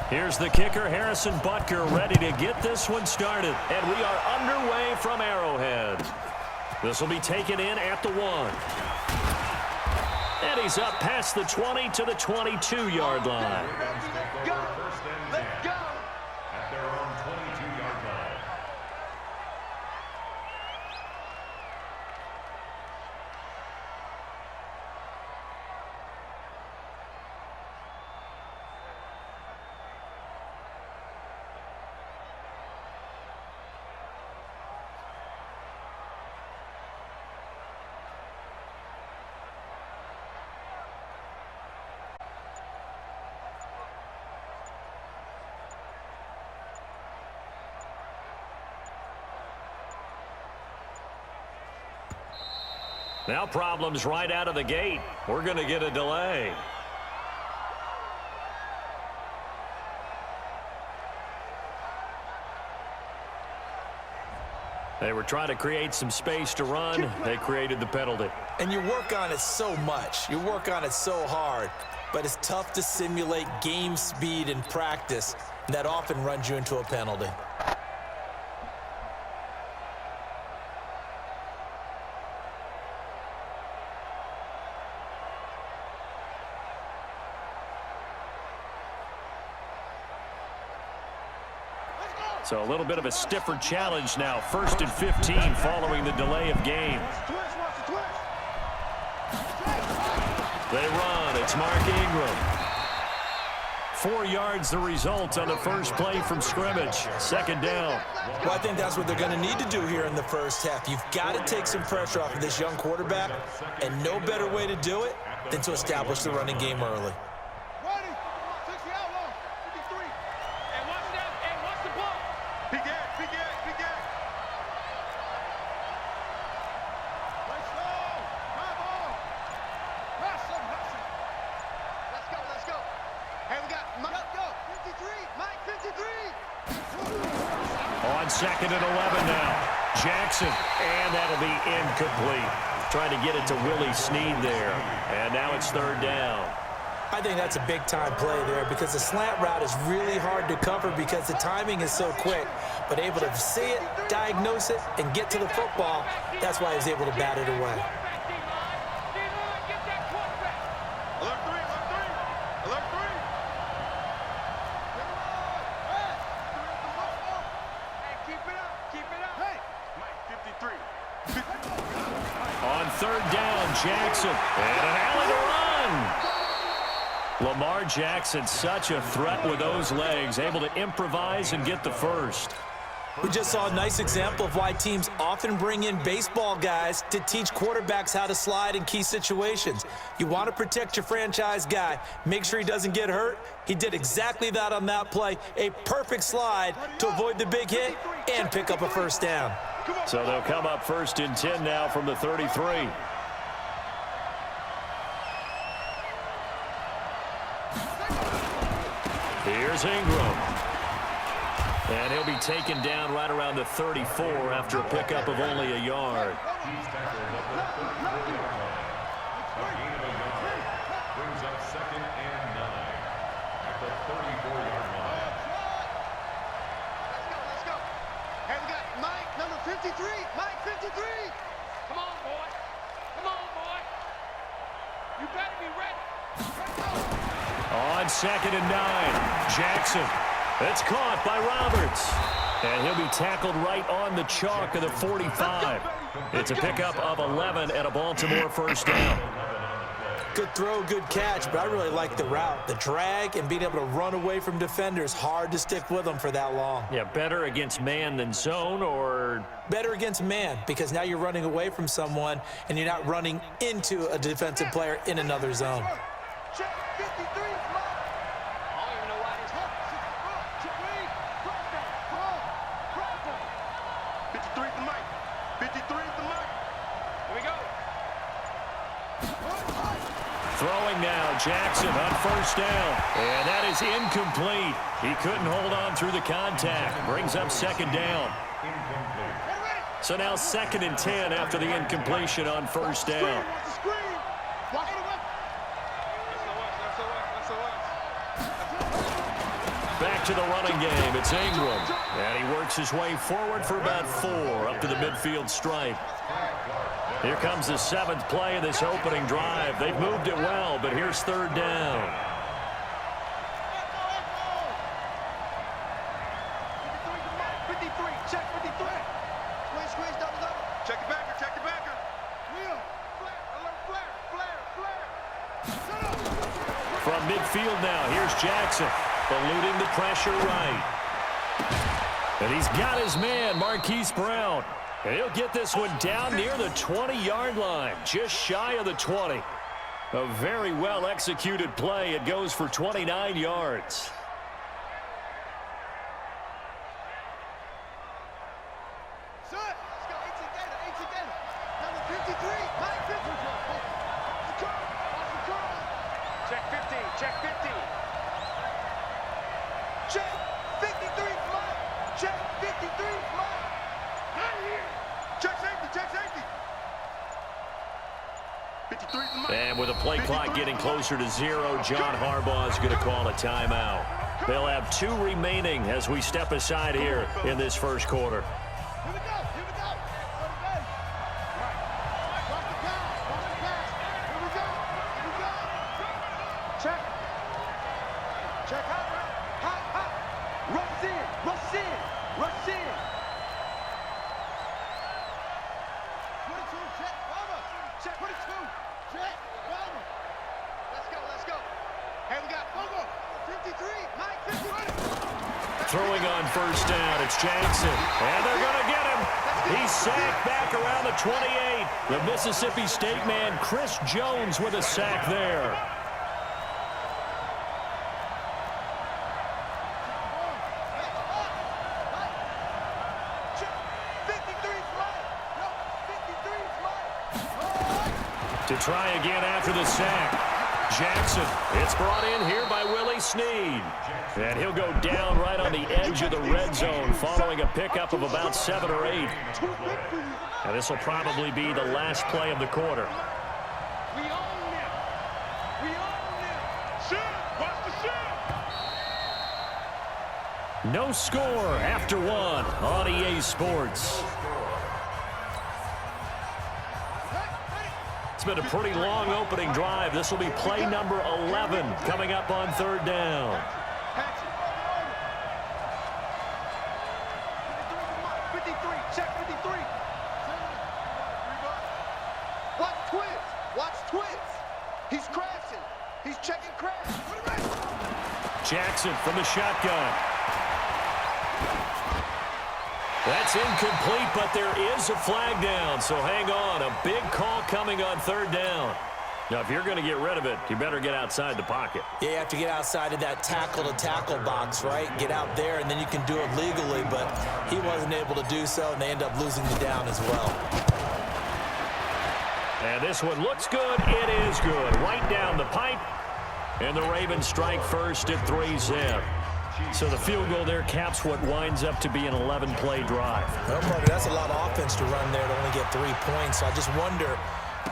Here's the kicker, Harrison Butker, ready to get this one started. And we are underway from Arrowhead. This will be taken in at the 1. And he's up past the 20 to the 22-yard line. Go. Let's go. At their own 22-yard line. Now problems right out of the gate. We're going to get a delay. They were trying to create some space to run. They created the penalty. And you work on it so much. You work on it so hard. But it's tough to simulate game speed in practice. That often runs you into a penalty. So a little bit of a stiffer challenge now. 1st and 15 following the delay of game. They run. It's Mark Ingram. 4 yards the result on the first play from scrimmage. 2nd down. Well, I think that's what they're going to need to do here in the first half. You've got to take some pressure off of this young quarterback, and no better way to do it than to establish the running game early. On 2nd and 11 now. Jackson, and that'll be incomplete. Trying to get it to Willie Snead there. And now it's 3rd down. I think that's a big-time play there because the slant route is really hard to cover because the timing is so quick. But able to see it, diagnose it, and get to the football, that's why he was able to bat it away. On 3rd down, Jackson, and an alley to run. Lamar Jackson, such a threat with those legs, able to improvise and get the first. We just saw a nice example of why teams often bring in baseball guys to teach quarterbacks how to slide in key situations. You want to protect your franchise guy. Make sure he doesn't get hurt. He did exactly that on that play. A perfect slide to avoid the big hit and pick up a 1st down. So they'll come up 1st and 10 now from the 33. Here's Ingram. And he'll be taken down right around the 34 after a pickup of only a yard. Brings up 2nd and 9 at the 34-yard line. Let's go. Hey, we got Mike, number 53. Mike, 53. Come on, boy. Come on, boy. You better be ready. On 2nd and 9, Jackson. It's caught by Roberts. And he'll be tackled right on the chalk of the 45. It's a pickup of 11 and a Baltimore 1st down. Good throw, good catch, but I really like the route. The drag and being able to run away from defenders, hard to stick with them for that long. Yeah, better against man than zone, or? Better against man, because now you're running away from someone and you're not running into a defensive player in another zone. Check 53. I don't even know why he's hurt. 53 to Mike. 53 to Mike. Here we go. Throwing now, Jackson on 1st down. And that is incomplete. He couldn't hold on through the contact. Brings up 2nd down. So now 2nd and 10 after the incompletion on 1st down. to the running game. It's Ingram. And he works his way forward for about 4 up to the midfield stripe. Here comes the 7th play of this opening drive. They've moved it well, but here's 3rd down. From midfield now, here's Jackson, eluding the pressure right. And he's got his man, Marquise Brown. And he'll get this one down near the 20-yard line, just shy of the 20. A very well-executed play. It goes for 29 yards. And with the play clock getting closer to 0, John Harbaugh is going to call a timeout. They'll have 2 remaining as we step aside here in this first quarter. Throwing on first down, it's Jackson. And they're going to get him. He's sacked back around the 28. The Mississippi State man, Chris Jones, with a sack there. To try again after the sack. Jackson, it's brought in here by Willie Snead. And he'll go down right on the edge of the red zone following a pickup of about 7 or 8. And this will probably be the last play of the quarter. No score after 1 on EA Sports. It's been a pretty long opening drive. This will be play number 11 coming up on 3rd down. Jackson from the shotgun. That's incomplete, but there is a flag down, so hang on. A big call coming on 3rd down. Now, if you're going to get rid of it, you better get outside the pocket. Yeah, you have to get outside of that tackle-to-tackle box, right? Get out there, and then you can do it legally, but he wasn't able to do so, and they end up losing the down as well. And this one looks good. It is good. Right down the pipe. And the Ravens strike first at 3-zip. So the field goal there caps what winds up to be an 11-play drive. Well, Parker, that's a lot of offense to run there to only get 3 points. So I just wonder,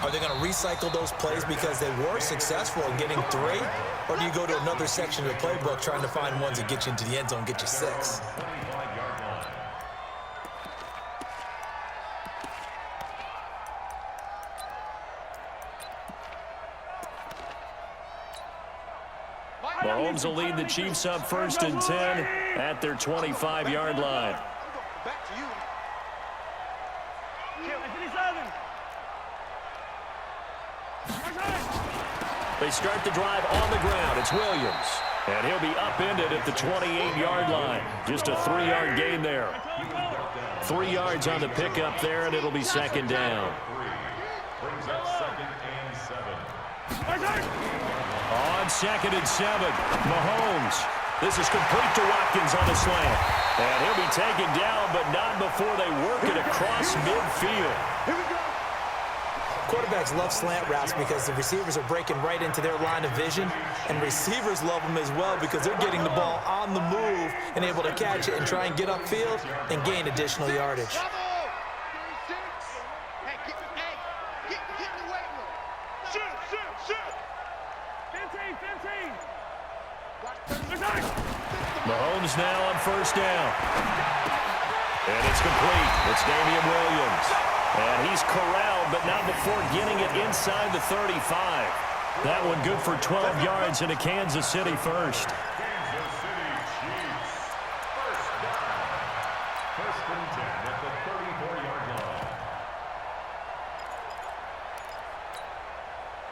are they going to recycle those plays because they were successful in getting 3? Or do you go to another section of the playbook trying to find ones that get you into the end zone, get you 6? Mahomes will lead the Chiefs up 1st and 10 at their 25-yard line. Back to you. They start the drive on the ground. It's Williams. And he'll be upended at the 28-yard line. Just a 3-yard gain there. 3 yards on the pickup there, and it'll be 2nd down. Brings up 2nd and 7. On 2nd and 7, Mahomes. This is complete to Watkins on the slant. And he'll be taken down, but not before they work it across midfield. Here we go. Quarterbacks love slant routes because the receivers are breaking right into their line of vision, and receivers love them as well because they're getting the ball on the move and able to catch it and try and get upfield and gain additional yardage. Hey, get in the weight room. Shoot. 15. Mahomes now on first down. And it's complete. It's Damian Williams. And he's corralled, but not before getting it inside the 35. That one good for 12 yards into Kansas City first. Kansas City Chiefs. First down. First and 10 at the 34-yard line.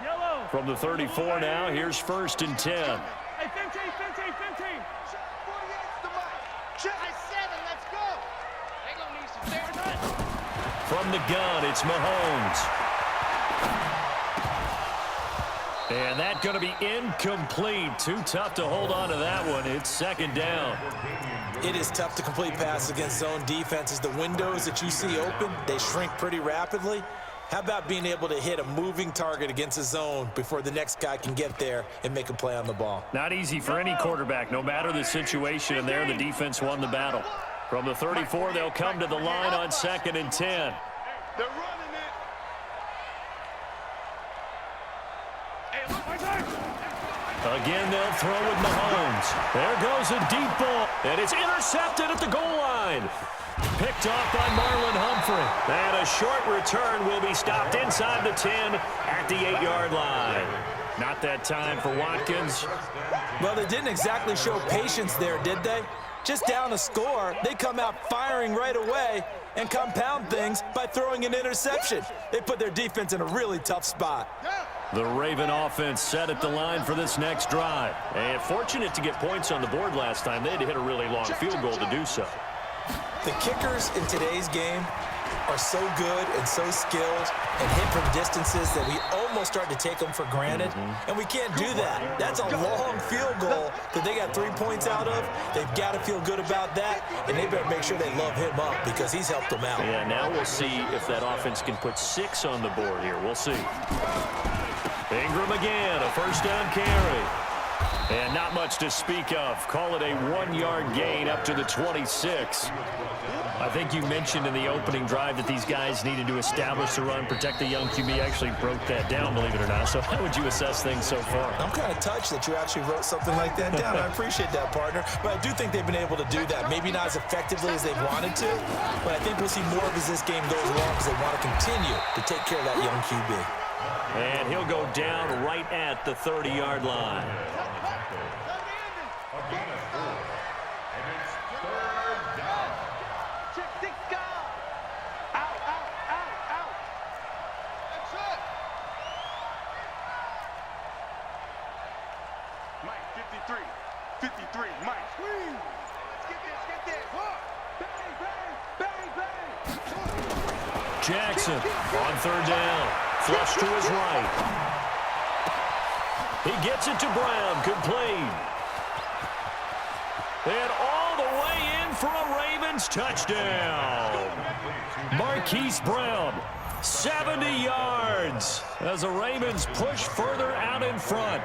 Yellow. From the 34 now, here's first and 10. Hey, 15. 48's the mic. I said it, let's go. They gonna need some therapy. From the gun, it's Mahomes. And that's going to be incomplete. Too tough to hold on to that one. It's second down. It is tough to complete passes against zone defenses. The windows that you see open, they shrink pretty rapidly. How about being able to hit a moving target against a zone before the next guy can get there and make a play on the ball? Not easy for any quarterback, no matter the situation, and there the defense won the battle. From the 34, they'll come to the line on second and 10. They're running it. Again, they'll throw with Mahomes. There goes a deep ball, and it's intercepted at the goal line. Picked off by Marlon Humphrey. And a short return will be stopped inside the 10 at the 8-yard line. Not that time for Watkins. Well, they didn't exactly show patience there, did they? Just down a score, they come out firing right away and compound things by throwing an interception. They put their defense in a really tough spot. The Raven offense set at the line for this next drive. And fortunate to get points on the board last time. They had to hit a really long field goal to do so. The kickers in today's game are so good and so skilled and hit from distances that we almost start to take them for granted. And we can't do that. That's a long field goal that they got 3 points out of. They've got to feel good about that, and they better make sure they love him up because he's helped them out. Yeah, now we'll see if that offense can put 6 on the board here. We'll see. Ingram again, a first down carry. And not much to speak of. Call it a 1-yard gain up to the 26. I think you mentioned in the opening drive that these guys needed to establish the run, protect the young QB. Actually broke that down, believe it or not. So how would you assess things so far? I'm kind of touched that you actually wrote something like that down. I appreciate that, partner. But I do think they've been able to do that. Maybe not as effectively as they wanted to, but I think we'll see more of as this game goes along because they want to continue to take care of that young QB. And he'll go down right at the 30-yard line. A gain of 4. And it's third down. Out. That's it. Mike, 53, Mike. Let's get this. Bang. Jackson on third down. Flush to his right. He gets it to Brown. Complete. And all the way in for a Ravens touchdown. Marquise Brown, 70 yards as the Ravens push further out in front.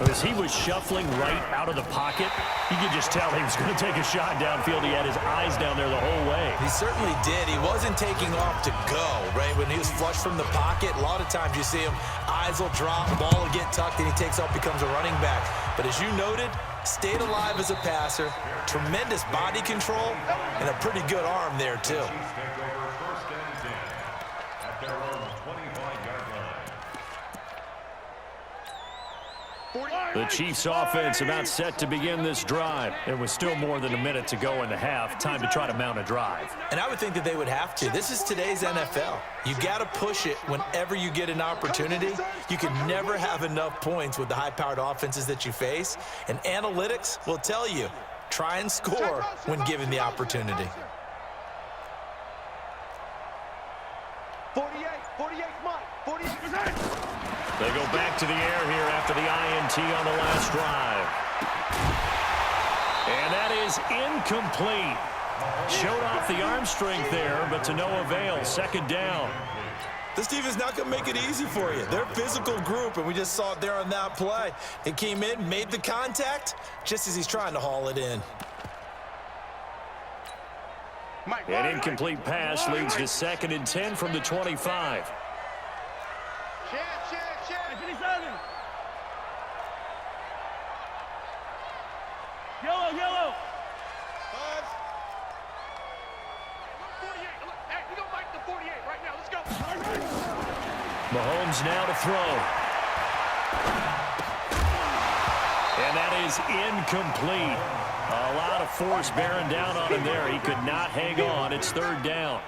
As he was shuffling right out of the pocket, you could just tell he was going to take a shot downfield. He had his eyes down there the whole way. He certainly did. He wasn't taking off to go, right? When he was flush from the pocket, a lot of times you see him, eyes will drop, ball will get tucked, and he takes off, becomes a running back. But as you noted, stayed alive as a passer, tremendous body control, and a pretty good arm there, too. Chiefs take over first and 10 at their own 25-yard line. The Chiefs offense about set to begin this drive. There was still more than a minute to go in the half. Time to try to mount a drive. And I would think that they would have to. This is today's NFL. You got to push it whenever you get an opportunity. You can never have enough points with the high-powered offenses that you face. And analytics will tell you, try and score when given the opportunity. 48, Mike. 48%. They go back to the air here after the INT on the last drive. And that is incomplete. Showed off the arm strength there, but to no avail. Second down. This defense not going to make it easy for you. They're a physical group, and we just saw it there on that play. It came in, made the contact, just as he's trying to haul it in. An incomplete pass leads to second and 10 from the 25. Mahomes now to throw. And that is incomplete. A lot of force bearing down on him there. He could not hang on. It's third down.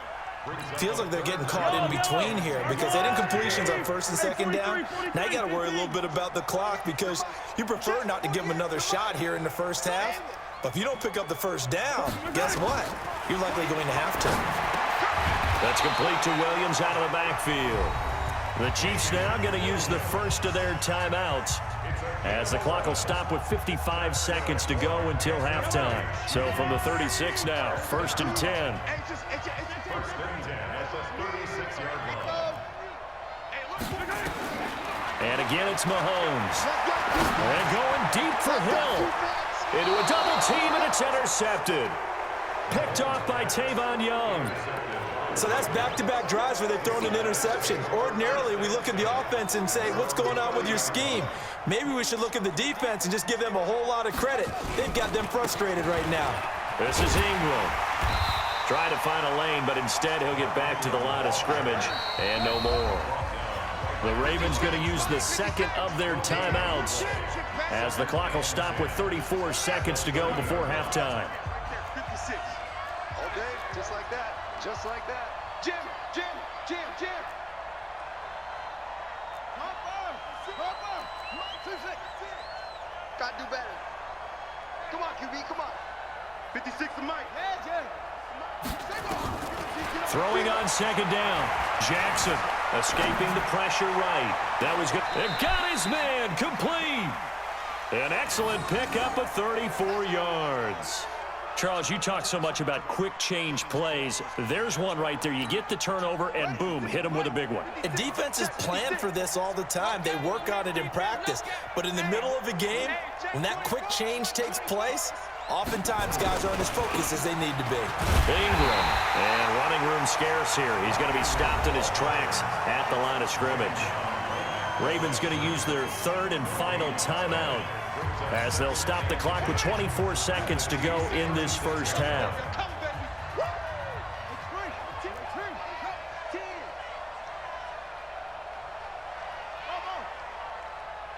Feels like they're getting caught in between here because they had incompletions on first and second down. Now you got to worry a little bit about the clock because you prefer not to give them another shot here in the first half. But if you don't pick up the first down, guess what? You're likely going to have to. That's complete to Williams out of the backfield. The Chiefs now going to use the first of their timeouts as the clock will stop with 55 seconds to go until halftime. So from the 36 now, 1st and 10. First and 10 at the 36-yard line. And again, it's Mahomes. And going deep for Hill. Into a double team, and it's intercepted. Picked off by Tavon Young. So that's back-to-back drives where they've thrown an interception. Ordinarily, we look at the offense and say, what's going on with your scheme? Maybe we should look at the defense and just give them a whole lot of credit. They've got them frustrated right now. This is Ingram. Trying to find a lane, but instead he'll get back to the line of scrimmage and no more. The Ravens going to use the second of their timeouts as the clock will stop with 34 seconds to go before halftime. 56. All day, just like that. Just like that. Jim. Gotta do better. Come on, QB, come on. 56 to Mike. Yeah, Jim. Throwing on second down. Jackson escaping the pressure right. That was good. And got his man complete. An excellent pickup of 34 yards. Charles, you talk so much about quick change plays. There's one right there. You get the turnover, and boom, hit him with a big one. And defenses plan for this all the time. They work on it in practice. But in the middle of a game, when that quick change takes place, oftentimes guys aren't as focused as they need to be. Ingram, and running room scarce here. He's going to be stopped in his tracks at the line of scrimmage. Ravens going to use their third and final timeout as they'll stop the clock with 24 seconds to go in this first half.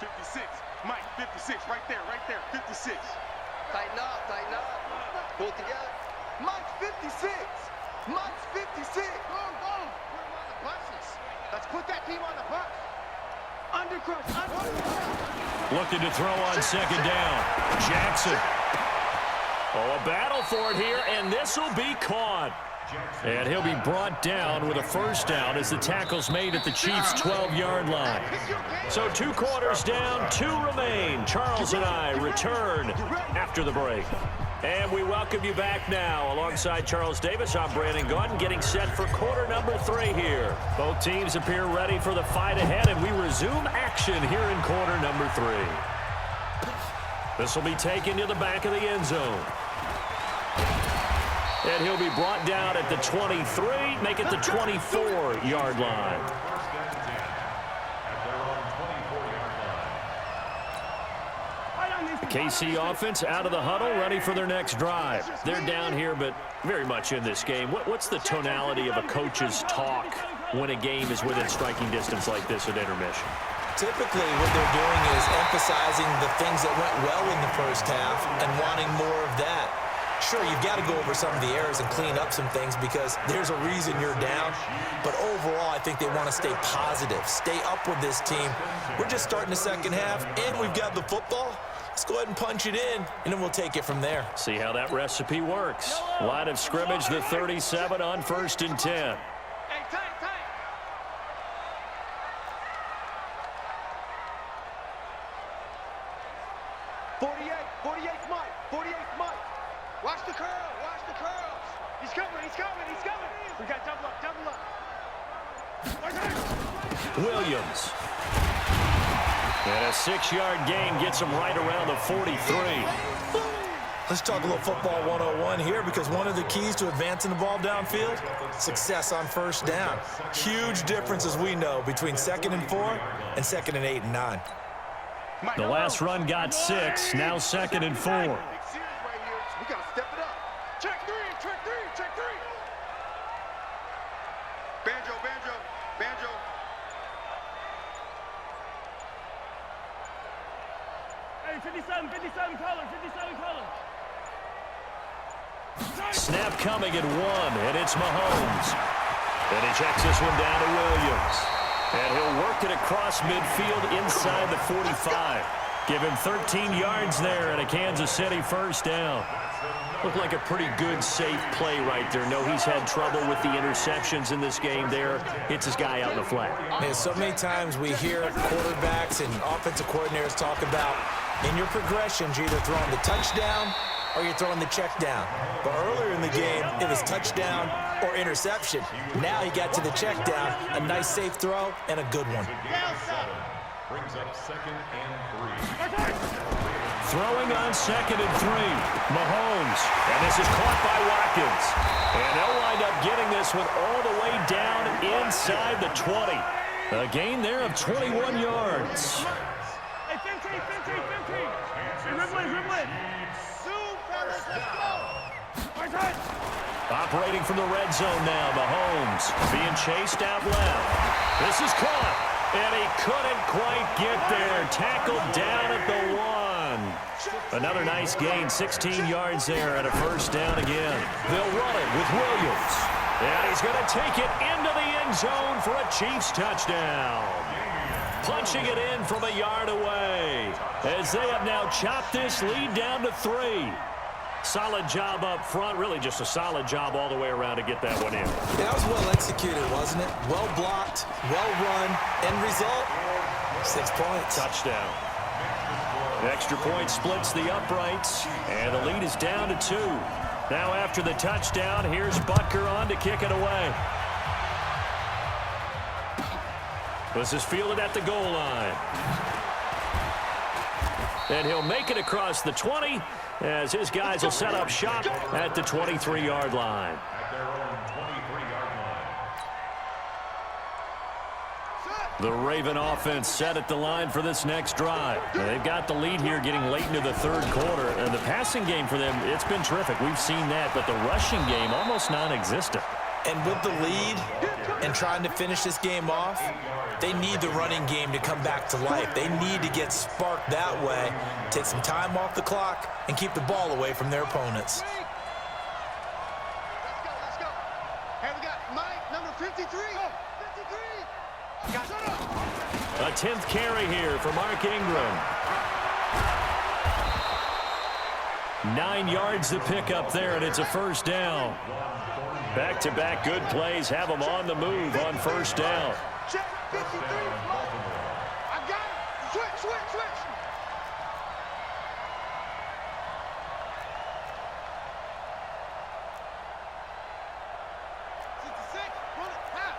56. Mike, 56. Right there. 56. Tighten up. Pull it together. Mike's 56. 56. Go. Put him on the buses. Let's put that team on the bus. Undercrush. Looking to throw on second down. Jackson. Oh, a battle for it here, and this will be caught. And he'll be brought down with a first down as the tackle's made at the Chiefs' 12-yard line. So 2 quarters down, 2 remain. Charles and I return after the break. And we welcome you back now. Alongside Charles Davis, I'm Brandon Gordon, getting set for quarter number 3 here. Both teams appear ready for the fight ahead, and we resume action here in quarter number 3. This will be taken to the back of the end zone. And he'll be brought down at the 23, make it the 24-yard line. The KC offense out of the huddle, ready for their next drive. They're down here, but very much in this game. What's the tonality of a coach's talk when a game is within striking distance like this at intermission? Typically, what they're doing is emphasizing the things that went well in the first half and wanting more of that. Sure, you've got to go over some of the errors and clean up some things because there's a reason you're down. But overall, I think they want to stay positive, stay up with this team. We're just starting the second half, and we've got the football. Let's go ahead and punch it in, and then we'll take it from there. See how that recipe works. Line of scrimmage, the 37 on 1st and 10. Hey, tight. 48 Mike. Watch the curls. He's coming. We got double up. Williams. And a 6-yard gain gets him right around the 43. Let's talk a little football 101 here because one of the keys to advancing the ball downfield, success on first down. Huge difference, as we know, between 2nd and 4 and 2nd and 8 and 9. The last run got 6, now 2nd and 4. We gotta step it up. Check three. Banjo. 57 color. Snap coming at 1, and it's Mahomes. And he checks this one down to Williams. And he'll work it across midfield inside the 45. Give him 13 yards there and a Kansas City first down. Looked like a pretty good, safe play right there. No, he's had trouble with the interceptions in this game there. Hits his guy out in the flat. Man, so many times we hear quarterbacks and offensive coordinators talk about in your progressions, you're either throwing the touchdown or you're throwing the check down. But earlier in the game, it was touchdown or interception. Now he got to the check down, a nice safe throw, and a good one. Brings up 2nd and 3. Throwing on 2nd and 3. Mahomes. And this is caught by Watkins. And they'll wind up getting this one all the way down inside the 20. A gain there of 21 yards. Hey, 15. Hey, Rimley. Operating from the red zone now, Mahomes being chased out left. This is caught, and he couldn't quite get there. Tackled down at the 1. Another nice gain, 16 yards there and a first down again. They'll run it with Williams. And he's going to take it into the end zone for a Chiefs touchdown. Punching it in from a yard away as they have now chopped this lead down to 3. Solid job up front, really just a solid job all the way around to get that one in. That was well executed, wasn't it? Well blocked, well run. End result, 6 points. Touchdown. The extra point splits the uprights, and the lead is down to 2. Now after the touchdown, here's Butker on to kick it away. This is fielded at the goal line. And he'll make it across the 20 as his guys will set up shop at the 23-yard line. At their own 23-yard line. The Raven offense set at the line for this next drive. They've got the lead here getting late into the third quarter. And the passing game for them, it's been terrific. We've seen that, but the rushing game almost non-existent. And with the lead and trying to finish this game off, they need the running game to come back to life. They need to get sparked that way, take some time off the clock, and keep the ball away from their opponents. Let's go. Hey, we got Mike, number 53. 53. A 10th carry here for Mark Ingram. 9 yards to pick up there, and it's a first down. Back-to-back good plays have them on the move on first down. Check 53. I got it. Switch. 66. Pull it. Half.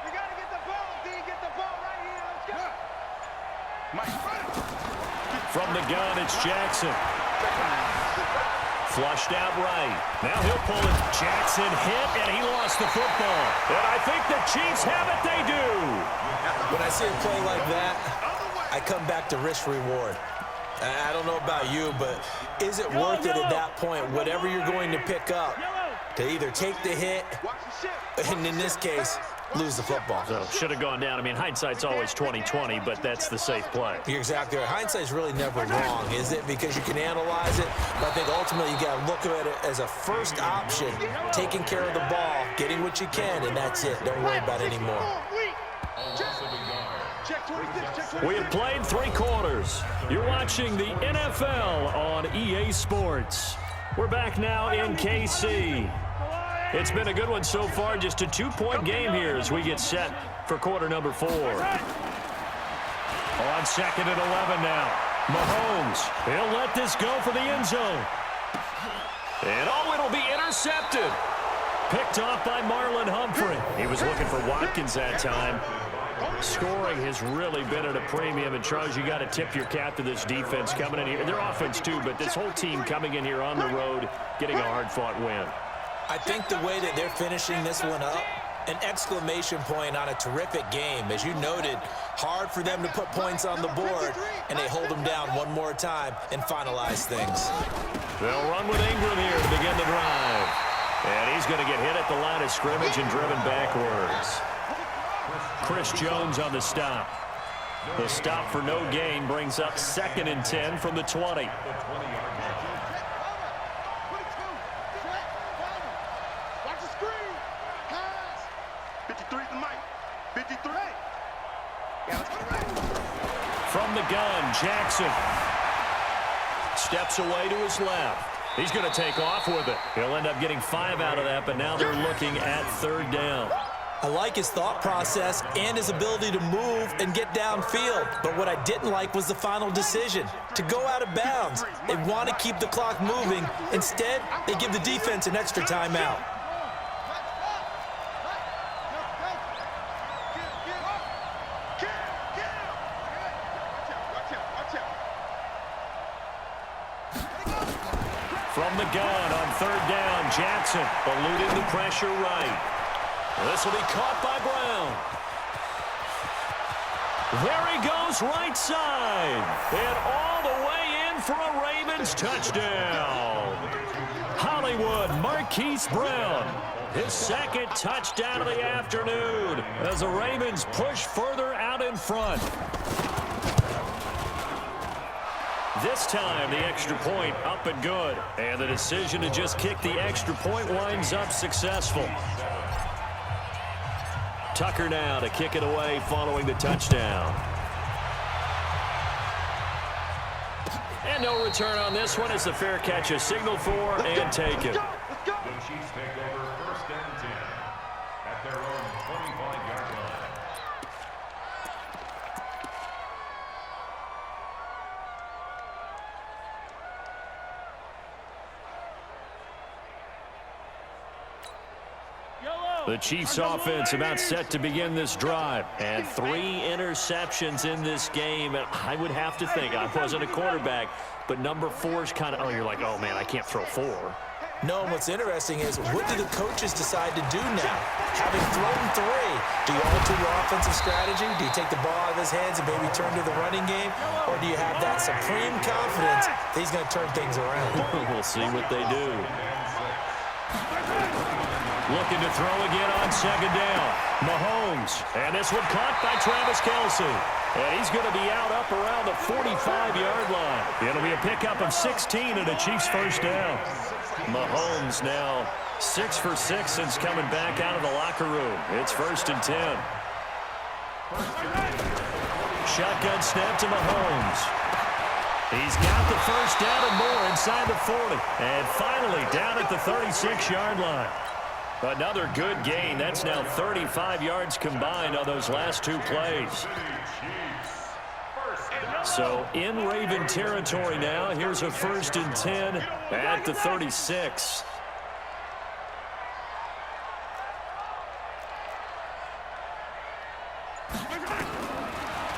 We got to get the ball, D. Get the ball right here. Let's go. Mike. From the gun, it's Jackson. Flushed out right. Now he'll pull it. Jackson hit, and he lost the football. And I think the Chiefs have it. They do. When I see a play like that, I come back to risk-reward. I don't know about you, but is it worth it at that point, whatever you're going to pick up, to either take the hit, and in this case, lose the football? So should have gone down. I mean, hindsight's always 20/20, but that's the safe play. You're exactly right. Hindsight's really never wrong, is it? Because you can analyze it, but I think ultimately you got to look at it as a first option, taking care of the ball, getting what you can, and that's it. Don't worry about it anymore. We have played 3 quarters. You're watching the NFL on EA Sports. We're back now in KC. It's been a good one so far, just a 2-point game here as we get set for quarter number 4. On 2nd and 11 now. Mahomes, he'll let this go for the end zone. And it'll be intercepted. Picked off by Marlon Humphrey. He was looking for Watkins that time. Scoring has really been at a premium. And, Charles, you got to tip your cap to this defense coming in here. Their offense, too, but this whole team coming in here on the road, getting a hard-fought win. I think the way that they're finishing this one up, an exclamation point on a terrific game. As you noted, hard for them to put points on the board, and they hold them down one more time and finalize things. They'll run with Ingram here to begin the drive. And he's going to get hit at the line of scrimmage and driven backwards. Chris Jones on the stop. The stop for no gain brings up 2nd and 10 from the 20. From the gun, Jackson steps away to his left. He's going to take off with it. He'll end up getting 5 out of that, but now they're looking at 3rd down. I like his thought process and his ability to move and get downfield. But what I didn't like was the final decision, to go out of bounds. They want to keep the clock moving. Instead, they give the defense an extra timeout. From the gun on 3rd down, Jackson eluding the pressure right. This will be caught by Brown. There he goes right side. And all the way in for a Ravens touchdown. Hollywood Marquise Brown. His 2nd touchdown of the afternoon as the Ravens push further out in front. This time, the extra point up and good. And the decision to just kick the extra point winds up successful. Tucker now to kick it away following the touchdown. And no return on this one as the fair catch is signaled for and taken. The Chiefs take over 1st and 10 at their own 25-yard line. The Chiefs offense about set to begin this drive. And 3 interceptions in this game. And I would have to think, I wasn't a quarterback, but number 4 is kind of, you're like, oh man, I can't throw 4. No, and what's interesting is, what do the coaches decide to do now? Having thrown 3, do you alter your offensive strategy? Do you take the ball out of his hands and maybe turn to the running game? Or do you have that supreme confidence that he's going to turn things around? We'll see what they do. Looking to throw again on 2nd down. Mahomes. And this one caught by Travis Kelce. And he's going to be out up around the 45-yard line. It'll be a pickup of 16 and a Chiefs 1st down. Mahomes now 6 for 6 since coming back out of the locker room. It's 1st and 10. Shotgun snap to Mahomes. He's got the 1st down and more inside the 40. And finally down at the 36-yard line. Another good gain. That's now 35 yards combined on those last 2 plays. So in Raven territory now. Here's a 1st and 10 at the 36.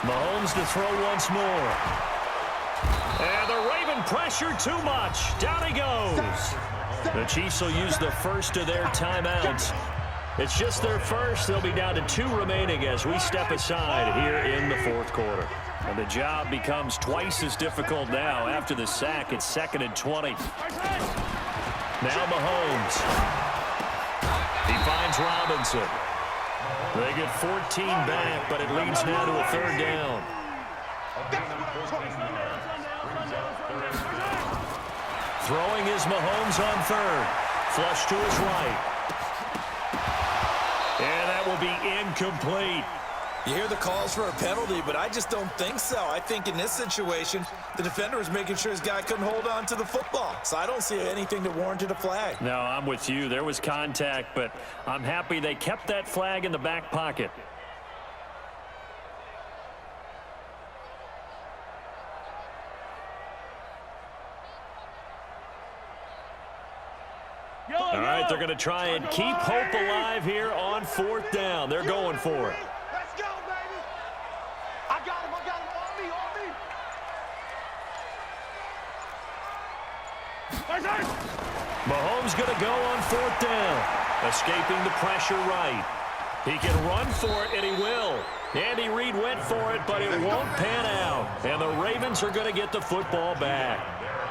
Mahomes to throw once more. And the Raven pressure too much. Down he goes. The Chiefs will use the 1st of their timeouts. It's just their 1st. They'll be down to 2 remaining as we step aside here in the 4th quarter. And the job becomes twice as difficult now after the sack. It's 2nd and 20. Now Mahomes. He finds Robinson. They get 14 back, but it leads now to a 3rd down. Throwing is Mahomes on 3rd. Flush to his right. And that will be incomplete. You hear the calls for a penalty, but I just don't think so. I think in this situation, the defender was making sure his guy couldn't hold on to the football. So I don't see anything that warranted a flag. No, I'm with you. There was contact, but I'm happy they kept that flag in the back pocket. All right, they're going to try and keep hope alive here on 4th down. They're going for it. Let's go, baby. I got him. On me. Mahomes going to go on 4th down. Escaping the pressure right. He can run for it, and he will. Andy Reid went for it, but it won't pan out. And the Ravens are going to get the football back.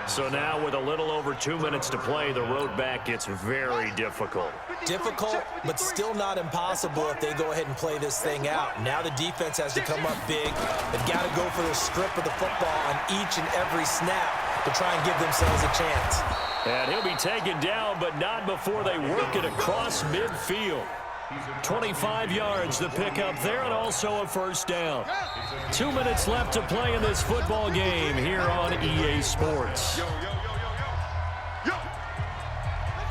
So now with a little over 2 minutes to play, the road back gets very difficult. Difficult, but still not impossible if they go ahead and play this thing out. Now the defense has to come up big. They've got to go for the strip of the football on each and every snap to try and give themselves a chance. And he'll be taken down, but not before they work it across midfield. 25 yards to pick up there, and also a first down. 2 minutes left to play in this football game here on EA Sports.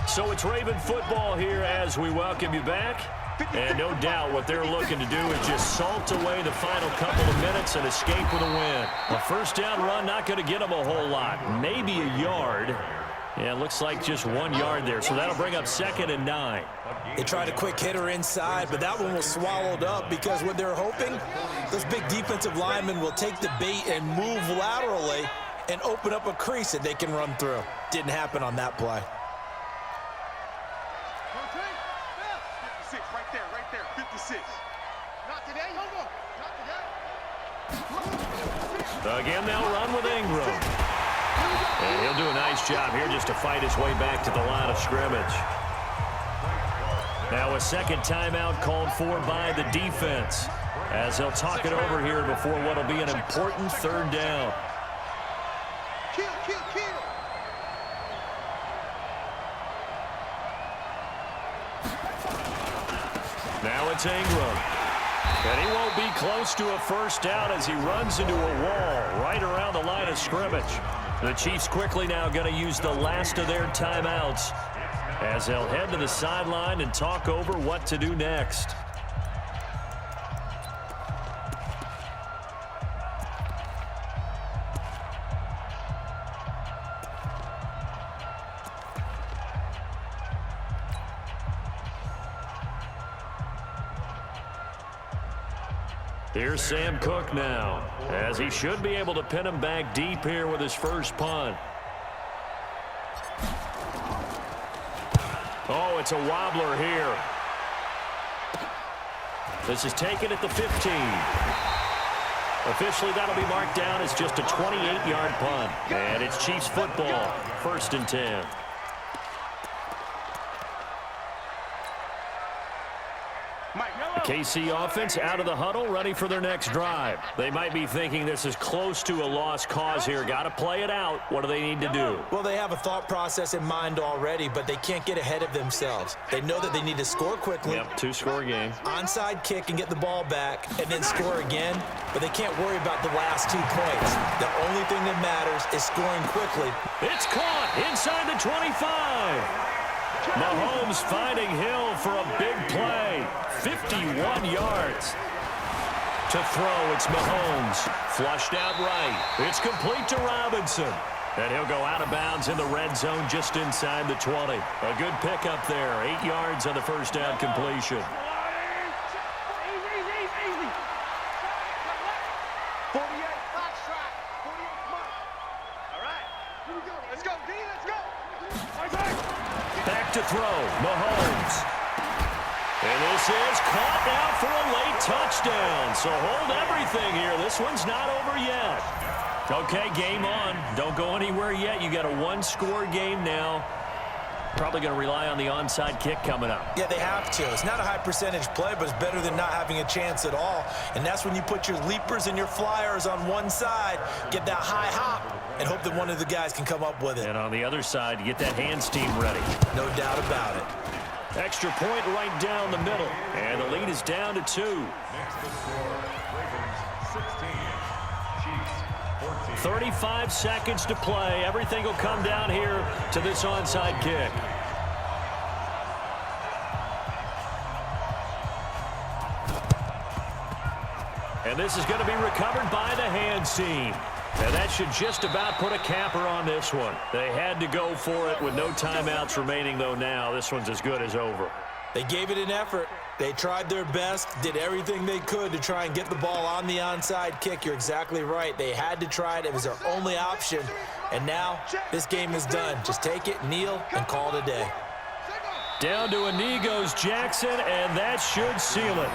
So it's Raven football here as we welcome you back. And no doubt what they're looking to do is just salt away the final couple of minutes and escape with a win. A first down run not going to get them a whole lot. Maybe a yard. Yeah, it looks like just 1 yard there, so that'll bring up 2nd and 9. They tried a quick hitter inside, but that one was swallowed up because what they're hoping, those big defensive linemen will take the bait and move laterally and open up a crease that they can run through. Didn't happen on that play. 56, right there, 56. Not today, hold on, not today. Again, they'll run with Ingram. And he'll do a nice job here just to fight his way back to the line of scrimmage. Now a second timeout called for by the defense as they'll talk it over here before what will be an important third down. Kill. Now it's Ingram. And he won't be close to a first down as he runs into a wall right around the line of scrimmage. The Chiefs quickly now going to use the last of their timeouts as they'll head to the sideline and talk over what to do next. Here's Sam Cook now, as he should be able to pin him back deep here with his first punt. Oh, it's a wobbler here. This is taken at the 15. Officially, that'll be marked down as just a 28-yard punt. And it's Chiefs football, 1st and 10. KC offense out of the huddle, ready for their next drive. They might be thinking this is close to a lost cause here. Got to play it out. What do they need to do? Well, they have a thought process in mind already, but they can't get ahead of themselves. They know that they need to score quickly. Yep, 2-score game. Onside kick and get the ball back and then score again, but they can't worry about the last 2 points. The only thing that matters is scoring quickly. It's caught inside the 25. Mahomes finding Hill for a big play. 51 yards. To throw, it's Mahomes. Flushed out right. It's complete to Robinson. And he'll go out of bounds in the red zone just inside the 20. A good pickup there. 8 yards on the first down completion. Easy. 48, box track. 48, come on. All right, here we go. Let's go, D, let's go. Back to throw, Mahomes. And this is caught now for a late touchdown. So hold everything here. This one's not over yet. Okay, game on. Don't go anywhere yet. You got a 1-score game now. Probably going to rely on the onside kick coming up. Yeah, they have to. It's not a high percentage play, but it's better than not having a chance at all. And that's when you put your leapers and your flyers on one side, get that high hop, and hope that one of the guys can come up with it. And on the other side, you get that hands team ready. No doubt about it. Extra point right down the middle. And the lead is down to 2. Next to score, Ravens 16, Chiefs 14. 35 seconds to play. Everything will come down here to this onside kick. And this is going to be recovered by the hands team. And that should just about put a capper on this one. They had to go for it with no timeouts remaining, though now. This one's as good as over. They gave it an effort. They tried their best, did everything they could to try and get the ball on the onside kick. You're exactly right. They had to try it. It was their only option. And now this game is done. Just take it, kneel, and call it a day. Down to a knee goes Jackson, and that should seal it.